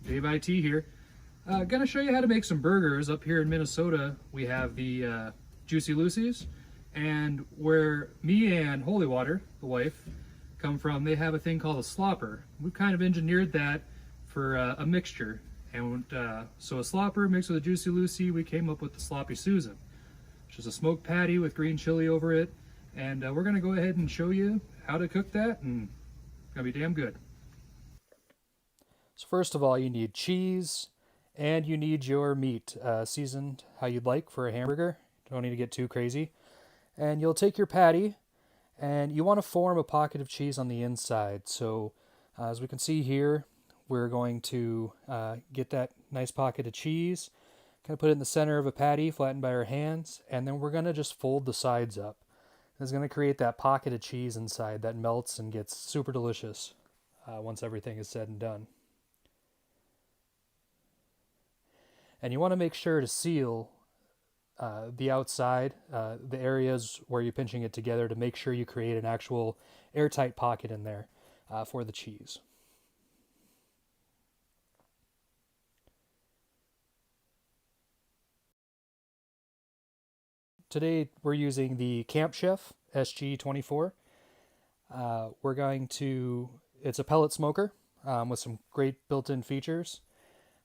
Dave IT here. Gonna show you how to make some burgers. Up here in Minnesota, we have the Juicy Lucy's, and where me and Holy Water, the wife, come from, they have a thing called a slopper. We've kind of engineered that for a mixture, and so a slopper mixed with a Juicy Lucy, we came up with the Sloppy Susan, which is a smoked patty with green chili over it, and we're gonna go ahead and show you how to cook that, and it's gonna be damn good. So first of all, you need cheese and you need your meat seasoned how you'd like for a hamburger. Don't need to get too crazy. And you'll take your patty and you want to form a pocket of cheese on the inside. So as we can see here, we're going to get that nice pocket of cheese, kind of put it in the center of a patty, flattened by our hands, and then we're going to just fold the sides up. It's going to create that pocket of cheese inside that melts and gets super delicious once everything is said and done. And you want to make sure to seal the outside, the areas where you're pinching it together, to make sure you create an actual airtight pocket in there for the cheese. Today we're using the Camp Chef SG24. It's a pellet smoker with some great built-in features.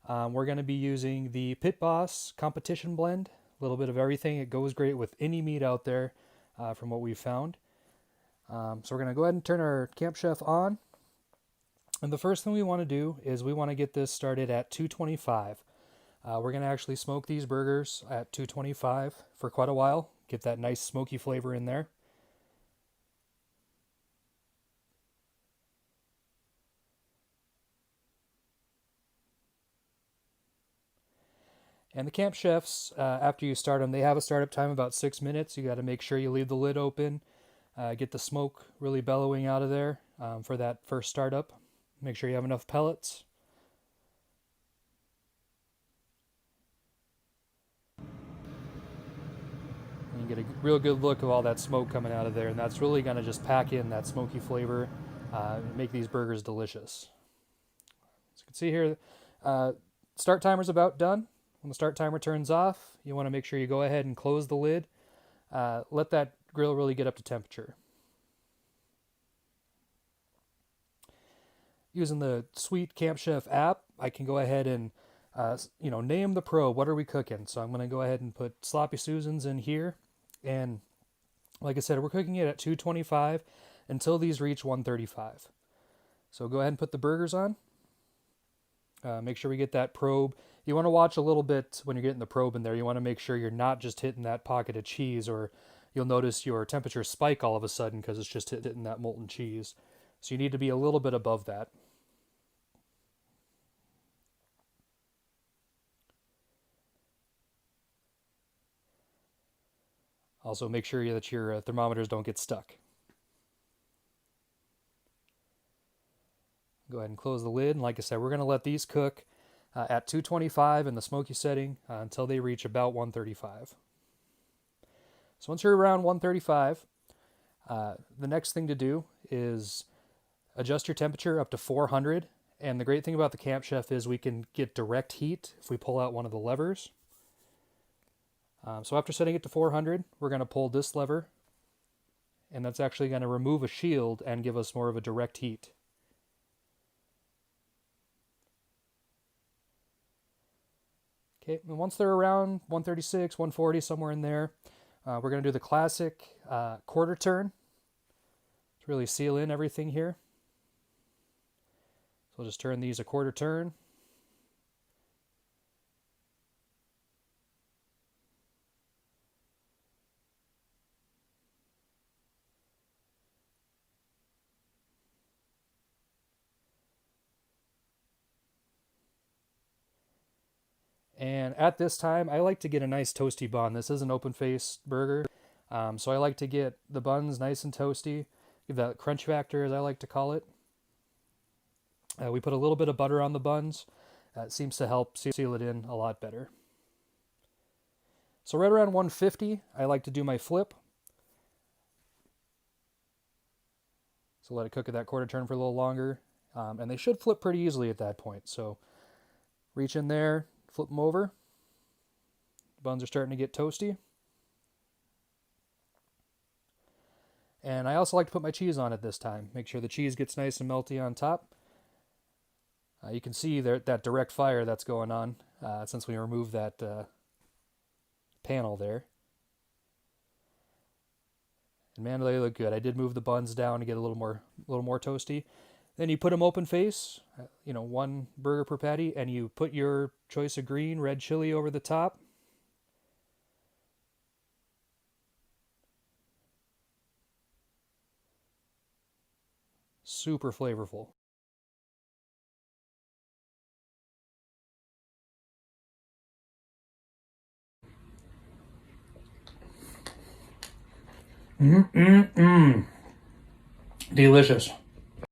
We're going to be using the Pit Boss Competition Blend, a little bit of everything. It goes great with any meat out there from what we've found. So we're going to go ahead and turn our Camp Chef on. And the first thing we want to do is we want to get this started at 225. We're going to actually smoke these burgers at 225 for quite a while, get that nice smoky flavor in there. And the Camp Chefs, after you start them, they have a startup time of about 6 minutes. You got to make sure you leave the lid open, get the smoke really bellowing out of there for that first startup. Make sure you have enough pellets. And you get a real good look of all that smoke coming out of there, and that's really going to just pack in that smoky flavor and make these burgers delicious. As you can see here, start timer's about done. When the start timer turns off, you want to make sure you go ahead and close the lid. Let that grill really get up to temperature. Using the sweet Camp Chef app, I can go ahead and name the probe. What are we cooking? So I'm going to go ahead and put Sloppy Susans in here. And like I said, we're cooking it at 225 until these reach 135. So go ahead and put the burgers on. Make sure we get that probe. You want to watch a little bit when you're getting the probe in there. You want to make sure you're not just hitting that pocket of cheese, or you'll notice your temperature spike all of a sudden because it's just hitting that molten cheese. So you need to be a little bit above that. Also make sure that your thermometers don't get stuck. Go ahead and close the lid. And like I said, we're going to let these cook at 225 in the smoky setting until they reach about 135. So once you're around 135, the next thing to do is adjust your temperature up to 400. And the great thing about the Camp Chef is we can get direct heat if we pull out one of the levers. So after setting it to 400, we're going to pull this lever, and that's actually going to remove a shield and give us more of a direct heat. Okay, and once they're around 136, 140, somewhere in there, we're going to do the classic quarter turn to really seal in everything here. So we'll just turn these a quarter turn. And at this time, I like to get a nice toasty bun. This is an open-faced burger, so I like to get the buns nice and toasty, give that crunch factor, as I like to call it. We put a little bit of butter on the buns. It seems to help seal it in a lot better. So right around 150, I like to do my flip. So let it cook at that quarter turn for a little longer. And they should flip pretty easily at that point. So Reach in there, flip them over. The buns are starting to get toasty. And I also like to put my cheese on it this time. Make sure the cheese gets nice and melty on top. You can see there, that direct fire that's going on since we removed that panel there. And man, they look good. I did move the buns down to get a little more toasty. Then you put them open face, one burger per patty, and you put your choice of green, red chili over the top. Super flavorful. Delicious.